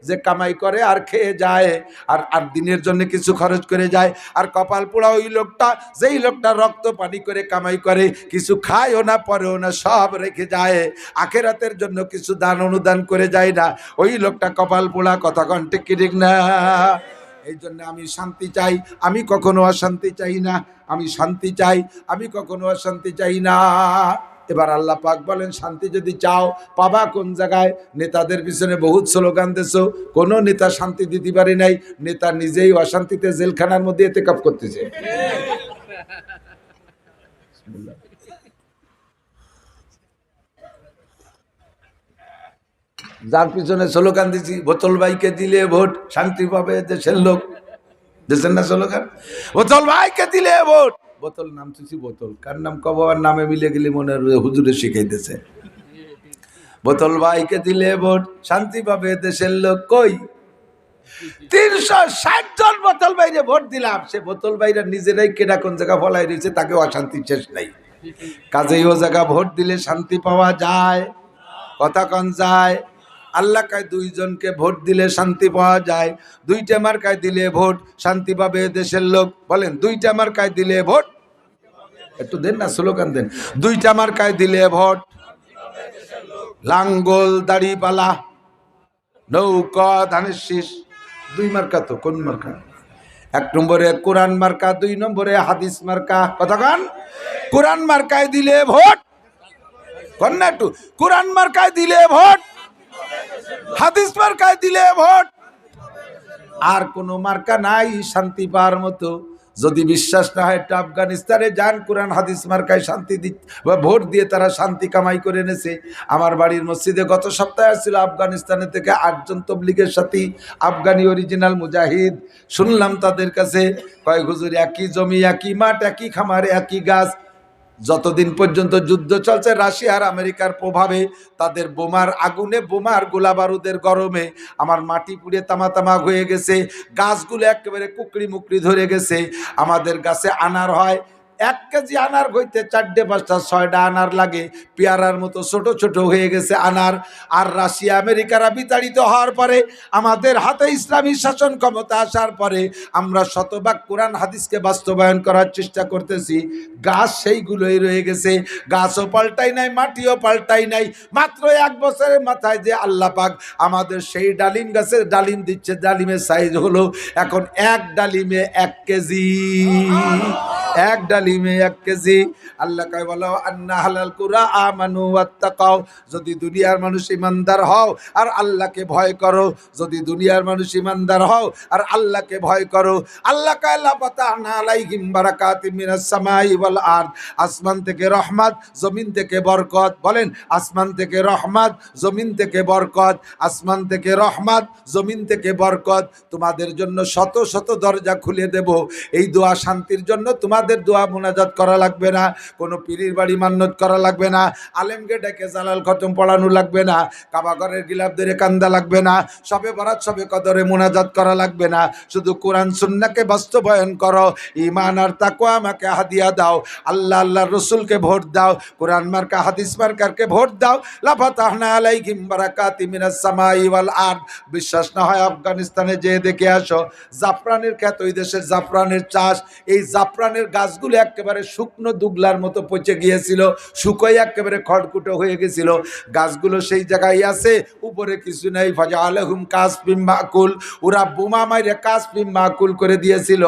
যে কামাই করে আর খেয়ে যায়, আর দিনের জন্য কিছু খরচ করে যায়। আর কপাল পোড়া ওই লোকটা, যেই লোকটা রক্ত পানি করে কামাই করে, কিছু খায়ও না পরেও না, সব রেখে যায়, আখেরাতের জন্য কিছু দান অনুদান করে যায় না, ওই লোকটা কপাল পোড়া। কথা কন ঠিক কি ঠিক না? এই জন্য আমি শান্তি চাই, আমি কখনো অশান্তি চাই না, আমি শান্তি চাই, আমি কখনো অশান্তি চাই না। এবার আল্লাহ পাক বলেন, শান্তি যদি চাও পাবা কোন জায়গায়? নেতাদের পিছনে বহুত স্লোগান দিছো, কোনো নেতা শান্তি দিতে পারে নাই, নেতা নিজেই অশান্তিতে জেলখানার মধ্যে ইতিকাফ করতেছে। যার পিছনে স্লোগান দিছি, বোতল ভাইকে দিলে ভোট শান্তি পাবে দেশের লোক, দেশের না স্লোগান, বোতল ভাইকে দিলে ভোট। বোতল নাম তুছি বোতল, কার নাম কব আর নামে মিলে গেলে মনে হুজুরে শিখাইতেছে। বোতল ভাইকে দিলে ভোট শান্তি পাবে দেশের লোক। কই 360 জন বোতল ভাইরে ভোট দিলাম, সে বোতল ভাইরা নিজেরাই কেডা কোন জায়গা ফলাই রয়েছে, তাকে অশান্তি শেষ নাই। কাজেই ও জায়গা ভোট দিলে শান্তি পাওয়া যায়। কথা কন যায়? আল্লাহ কায় 2 জনকে ভোট দিলে শান্তি পাওয়া যায়, 2টা মার্কায় দিলে ভোট শান্তি পাবে দেশের লোক। বলেন 2টা মার্কায় দিলে ভোট, একটু দেন না স্লোগান দেন। 2টা মার্কায় দিলে ভোট, লাঙ্গল দাড়িপালা নৌকা ধানের শীষ। 2 মার্কা তো কোন মার্কা? 1 নম্বরে কোরআন মার্কা, 2 নম্বরে হাদিস মার্কা। কথা কন? কোরআন মার্কায় দিলে ভোট, কন না একটু, কোরআন মার্কায় দিলে ভোট, হাদিস মার্কায় দিলে ভোট। আর কোনো মার্কা নাই শান্তি পাওয়ার মতো। যদি বিশ্বাস না হয়, আফগানিস্তানে যান, কোরআন হাদিস মার্কায় শান্তি ভোট দিয়ে তারা শান্তি কামাই করে এনেছে। আমার বাড়ির মসজিদে গত সপ্তাহে আসছিল আফগানিস্তানের থেকে 8 জন তবলিগের সাথী, আফগানি অরিজিনাল মুজাহিদ। শুনলাম তাদের কাছে, কয় হুজুর একই জমি, একই মাঠ, একই খামারে, একই গাছ, যতদিন পর্যন্ত যুদ্ধ চলছে রাশিয়া আর আমেরিকার প্রভাবে, তাদের বোমার আগুনে, বোমার গোলা বারুদের গরমে আমার মাটি পুড়ে তামা তামা হয়ে গেছে, গাছগুলো একেবারে কুকড়ি মুকড়ি ধরে গেছে। আমাদের গাছে আনার হয়, 1 কেজি আনার হইতে 4টে 5টা 6টা আনার লাগে, পেয়ারার মতো ছোট ছোট হয়ে গেছে আনার। আর রাশিয়া আমেরিকারা বিতাড়িত হওয়ার পরে, আমাদের হাতে ইসলামী শাসন ক্ষমতা আসার পরে, আমরা শতভাগ কোরআন হাদিসকে বাস্তবায়ন করার চেষ্টা করতেছি। গাছ সেইগুলোই রয়ে গেছে, গাছও পাল্টাই নাই, মাটিও পাল্টাই নাই। মাত্র 1 বছরের মাথায় যে আল্লাহ পাক আমাদের সেই ডালিম গাছের ডালিম দিচ্ছে, ডালিমের সাইজ হলো এখন 1 ডালিমে 1 কেজি। এক ডালিমে 1 কেজি। আল্লাহ কয় বলো আন্না হালাল কুরা আমানু ওয়াত্তাকাও, যদি দুনিয়ার মানুষ ইমানদার হও আর আল্লাহকে ভয় করো, যদি দুনিয়ার মানুষ ইমানদার হও আর আল্লাহকে ভয় করো, আল্লাহ কয় লা ফাতাহনা আলাইহিম বারাকাতিম মিনাস সামাই ওয়াল আরদ, আসমান থেকে রহমত, জমিন থেকে বরকত। বলেন আসমান থেকে রহমত, জমিন থেকে বরকত, আসমান থেকে রহমত, জমিন থেকে বরকত। তোমাদের জন্য শত শত দরজা খুলে দেব। এই দোয়া শান্তির জন্য তোমাদের দোয়া মুনাজাত করা লাগবে না, কোনো পীরের বাড়ি মান্নত করা লাগবে না, আলেমকে ডেকে জালাল খতম পড়ানো লাগবে না, কাবা ঘরের গিলাফ ধরে কান্দা লাগবে না, সবে বরাত সবে কদরে মুনাজাত করা লাগবে না। শুধু কোরআন সুন্নাহকে বাস্তবায়ন করো, ঈমান আর তাকওয়া আমাকে হাদিয়া দাও, আল্লাহ আল্লাহর রাসূলকে ভোট দাও, কোরআন মার্কা হাদিস মার্কাকে ভোট দাও। লা ফাতাহনা আলাইহিম বারাকাতিম মিনাস সামাই ওয়াল আরদ। বিশ্বাস না হয় আফগানিস্তানে যেয়ে দেখে আসো, জাফরানের খ্যাত ওই দেশের জাফরানের চাষ, এই জাফরানের গাছগুলো একেবারে শুকনো দুগলার মতো পচে গিয়েছিল, শুকোয় একেবারে খড়কুটো হয়ে গেছিল। গাছগুলো সেই জায়গায় আছে, উপরে কিছু নেই। ফাজাআলাহুম কাসফিম মাকুল, ওরা বোমা মাইরে কাসফিম মাকুল করে দিয়েছিল।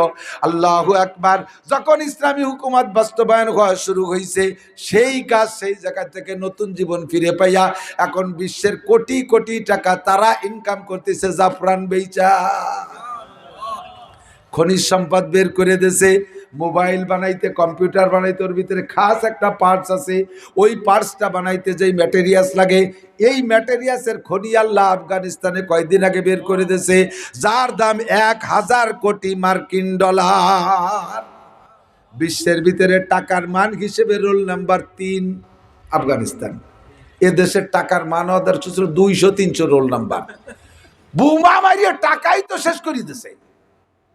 আল্লাহু আকবার। যখন ইসলামী হুকুমত বাস্তবায়ন হওয়া শুরু হয়েছে, সেই গাছ সেই জায়গা থেকে নতুন জীবন ফিরে পাইয়া এখন বিশ্বের কোটি কোটি টাকা তারা ইনকাম করতেছে জাফরান বেচা। খনিজ সম্পদ বের করে দিয়েছে, মোবাইল বানাইতে, কম্পিউটার বানাইতে ওর ভিতরে খাস একটা পার্টস আছে, ওই পার্টসটা বানাইতে যেই ম্যাটেরিয়ালস লাগে, এই ম্যাটেরিয়ালসের খনি আল্লাহ আফগানিস্তানে কয়েকদিন আগে বের করে দিয়েছে, যার দাম 1000 কোটি মার্কিন ডলার। বিশ্বের ভিতরে টাকার মান হিসেবে রোল নাম্বার 3 আফগানিস্তান। এ দেশের টাকার মান ওদের 200-300 রোল নাম্বার। বুমা মারিয়ে টাকাই তো শেষ করে দিয়েছে।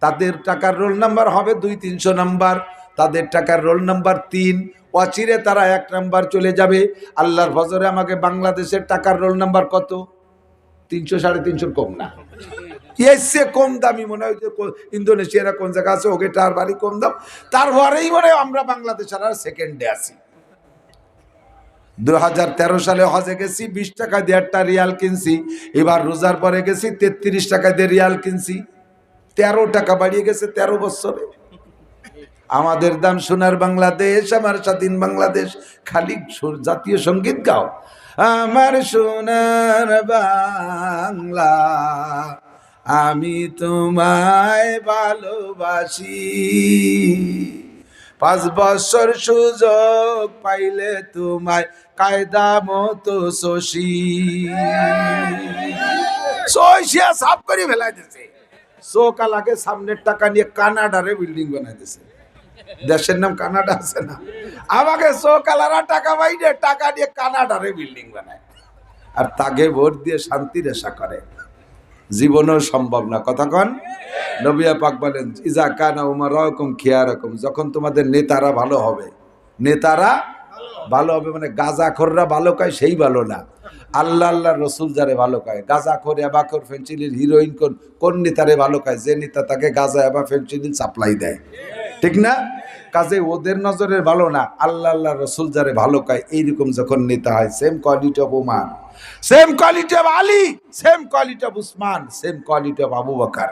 তাদের টাকার রোল নাম্বার হবে 200-300 নাম্বার, তাদের টাকার রোল নাম্বার 3। অচিরে তারা 1 নাম্বার চলে যাবে। আল্লাহর ফজরে আমাকে বাংলাদেশের টাকার রোল নাম্বার কত? 300-350 কম না, এসে কম দামি মনে হয় যে ইন্দোনেশিয়ারা কোন জায়গা আছে, ওকে তার বাড়ি কম দাম, তারপরেই মনে হয় আমরা বাংলাদেশের আর সেকেন্ডে আছি। 2013 সালে হজে গেছি, 20 টাকা দিয়ে একটা রিয়াল কিনছি। এবার রোজার পরে গেছি, 33 টাকা দিয়ে রিয়াল কিনছি। 13 টাকা বাড়িয়ে গেছে 13 বছরে। আমাদের দাম সোনার বাংলাদেশ, আমার স্বাধীন বাংলাদেশ। খালি জাতীয় সঙ্গীত গাও, আমার সোনার বাংলা, আমি তোমায় ভালোবাসি, 5 বছর সুযোগ পাইলে তোমায় কায়দা মতো শশী। সইসিয়া সাফ করে ফেলাই দিছে। সোকালাকে সামনের টাকা নিয়ে কানাডারে বিল্ডিং বানাই দিছে। দেশের নাম কানাডা আছে না, আমাকে সোকালারা টাকা পাইলে টাকা দিয়ে কানাডারে বিল্ডিং বানায়, আর তাকে ভোট দিয়ে শান্তির আশা করে। জীবনও সম্ভব না, কথা কন। নবী পাক বলেন ইজা কানা উমারাকুম খিয়ারাকুম, যখন তোমাদের নেতারা ভালো হবে, নেতারা ভালো হবে মানে গাঁজাখোররা ভালো কয় সেই ভালো না, আল্লাহ আল্লাহ রসুল যারে ভালো কয়। গাঁজাখোর, এবাখোর, ফেন্সিডিল, হিরোইন কোন নেতারে ভালো কয়? যে নেতা তাকে গাঁজা এবা ফেন্সিডিল সাপ্লাই দেয়, ঠিক না? কাজে ওদের নজরের ভালো না, আল্লাহ আল্লাহ রসুল যারে ভালো কয়, এইরকম যখন নেতা হয়, same quality of Umar, same quality of Ali, same quality of Usman, same quality of Abu Bakr,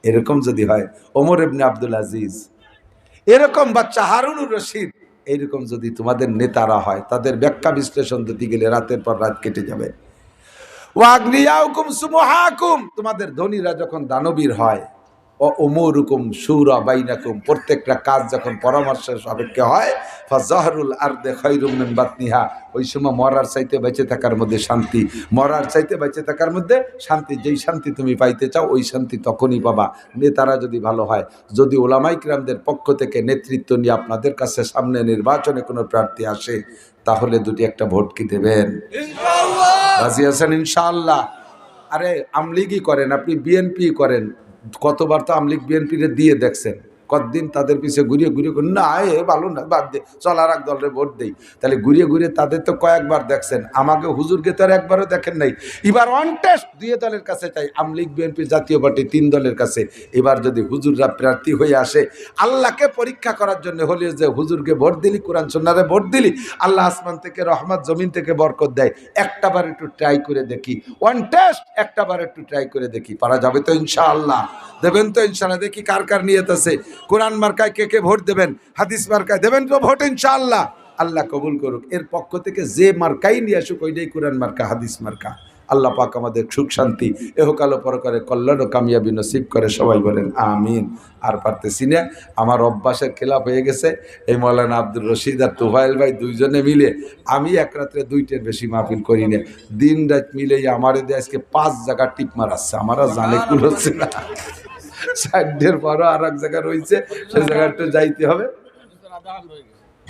এরকম যদি হয়, ওমর ইবনে আব্দুল আজিজ, এরকম বাচ্চা হারুনুর রশিদ, এইরকম যদি তোমাদের নেতারা হয়, তাদের ব্যাখ্যা বিশ্লেষণ দিতে গেলে রাতের পর রাত কেটে যাবে। ওয়াগনিয়াউকুম সুমহাকুম, তোমাদের ধনীরা যখন দানবীর হয়, ও উমুরুকুম শুরা বাইনাকুম, প্রত্যেকটা কাজ যখন পরামর্শের সাপেক্ষে হয়, ফাজহরুল আরদে খায়রুম মিন বাতনিহা, ওই সময় মরার চাইতে বেঁচে থাকার মধ্যে শান্তি, মরার চাইতে বেঁচে থাকার মধ্যে শান্তি। যেই শান্তি তুমি পাইতে চাও ওই শান্তি তখনই পাবা, নেতারা যদি ভালো হয়। যদি ওলামায়ে কিরামদের পক্ষ থেকে নেতৃত্ব নিয়ে আপনাদের কাছে সামনে নির্বাচনে কোনো প্রার্থী আসে, তাহলে দুটি একটা ভোট কি দেবেন? ইনশাআল্লাহ। রাজি আছেন? ইনশাআল্লাহ। আরে আমলিগই করেন, আপনি বিএনপি করেন, কতবার তো আমলিগ বিএনপিকে দিয়ে দেখছেন, কতদিন তাদের পিছিয়ে ঘুরিয়ে ঘুরিয়ে না এ ভালো না বাদ দে, চল আর এক দলের ভোট দেই, তাহলে ঘুরিয়ে ঘুরিয়ে তাদের তো কয়েকবার দেখছেন। আমাকে হুজুরকে তো আর একবারও দেখেন নাই। এবার অন টেস্ট 2 দলের কাছে চাই, আমলিগ বিএনপি জাতীয় পার্টি 3 দলের কাছে। এবার যদি হুজুররা প্রার্থী হয়ে আসে, আল্লাহকে পরীক্ষা করার জন্য হলে যে হুজুরকে ভোট দিলি, কোরআন সুন্নাহরে ভোট দিলি, আল্লাহ আসমান থেকে রহমত, জমিন থেকে বরকত দেয়। একটাবার একটু ট্রাই করে দেখি, ওয়ান টেস্ট, একটাবার একটু ট্রাই করে দেখি, পারা যাবে তো ইনশাআল্লাহ? দেবেন তো ইনশাআল্লাহ? দেখি কার কার নিয়ত আছে। কোরআন মার্কায় কে কে ভোট দেবেন, হাদিস মার্কায় দেবেন তো ভোট ইনশাআল্লাহ। আল্লাহ কবুল করুক। এর পক্ষ থেকে যে মার্কাই নিয়ে আসুক ওইটাই কোরআন মার্কা, হাদিস মার্কা। আল্লাহ পাক আমাদের সুখ শান্তি এহকাল ও পরকালে কল্যাণ ও কামিয়াবি নসিব করে, সবাই বলেন আমিন। আর পারতেছি না, আমার অভ্যাসের খেলাফ হয়ে গেছে। এই মৌলানা আব্দুর রশিদ আর তুফাইল ভাই দুইজনে মিলে, আমি এক রাত্রে 2টের বেশি মাহফিল করি না, দিন রাত মিলেই আমার দিয়ে আজকে 5 জায়গা টিপ মারাচ্ছে। আমারও জানে কুল হচ্ছে না, সাইডের পরও আর এক জায়গা রয়েছে, সে জায়গাটা যাইতে হবে।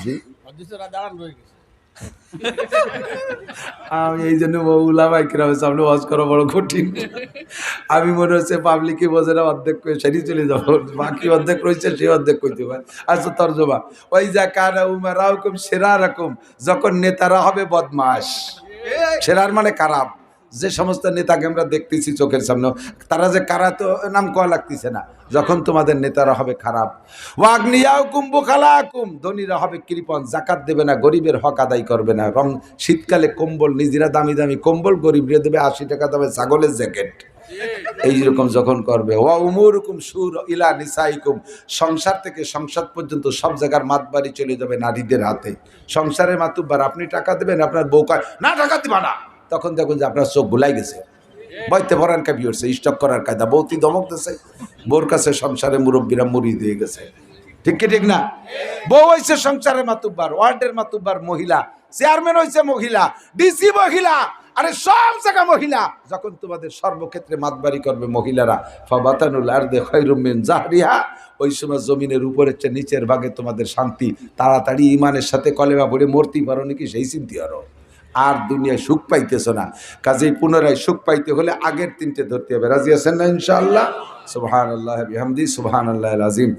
জি আমি এই জন্য ওলামায়ে কেরামের সামনে ওয়াজ করা বড় কঠিন। আমি মনে হচ্ছে পাবলিকই বোঝে না, অর্ধেক সেটি চলে যাবো, বাকি অর্ধেক রয়েছে সে অর্ধেক কইতে পারে। আচ্ছা তর্জমা, ওই যা কারা উমারা হুকুম সেরা রকম, যখন নেতারা হবে বদমাশ। সেরার মানে খারাপ। যে সমস্ত নেতাকে আমরা দেখতেছি চোখের সামনে, তারা যে কারা তো নাম কয়া লাগতেছে না। যখন তোমাদের নেতারা হবে খারাপ, ওয়াগনিয়াকুম বুখালাকুম, ধনীরা হবে কৃপণ, যাকাত দেবে না, গরিবের হক আদায় করবে না। রং শীতকালে কম্বল, নিজেরা দামি দামি কম্বল, গরিবরে দেবে 80 টাকা দামে ছাগলের জ্যাকেট। এইরকম যখন করবে, ওয়া উমুরুকুম সুর ইলা নিসাইকুম, সংসার থেকে সংসদ পর্যন্ত সব জায়গার মাতবাড়ি চলে যাবে নারীদের হাতে। সংসারের মাতুব্বার, আপনি টাকা দেবেন, আপনার বউ কয় না টাকা দিবা না, তখন দেখুন যে আপনার চোখ ভুলাই গেছে, বইতে ভরান কাপি উঠছে, স্টক করার কায়দা, বউতি ধমক দিচ্ছে, বোর কাছে সংসারে মুরব্বীরা মুড়ি দিয়ে গেছে। ঠিক কি ঠিক না? বউ হয়েছে সংসারের মাতুব্বার, ওয়ার্ডের মাতুব্বার মহিলা, চেয়ারম্যান হয়েছে মহিলা, ডিসি মহিলা, আরে সব জায়গা মহিলা। যখন তোমাদের সর্বক্ষেত্রে মাতবাড়ি করবে মহিলারা, ফাবাতানুল আরদি খায়রুম মিন জাহরিহা, ওই সময় জমিনের উপরের চেয়ে নিচের ভাগে তোমাদের শান্তি। তাড়াতাড়ি ইমানের সাথে কলেমা পড়ে মরতে পারো নাকি সেই চিন্তা আরো। আর দুনিয়ায় সুখ পাইতেছ না, কাজেই পুনরায় সুখ পাইতে হলে আগের 3টে ধরতে হবে। রাজি আছেন না ইনশাআল্লাহ? সুবহানাল্লাহি বিহামদি, সুবহানাল্লাহিল আযীম।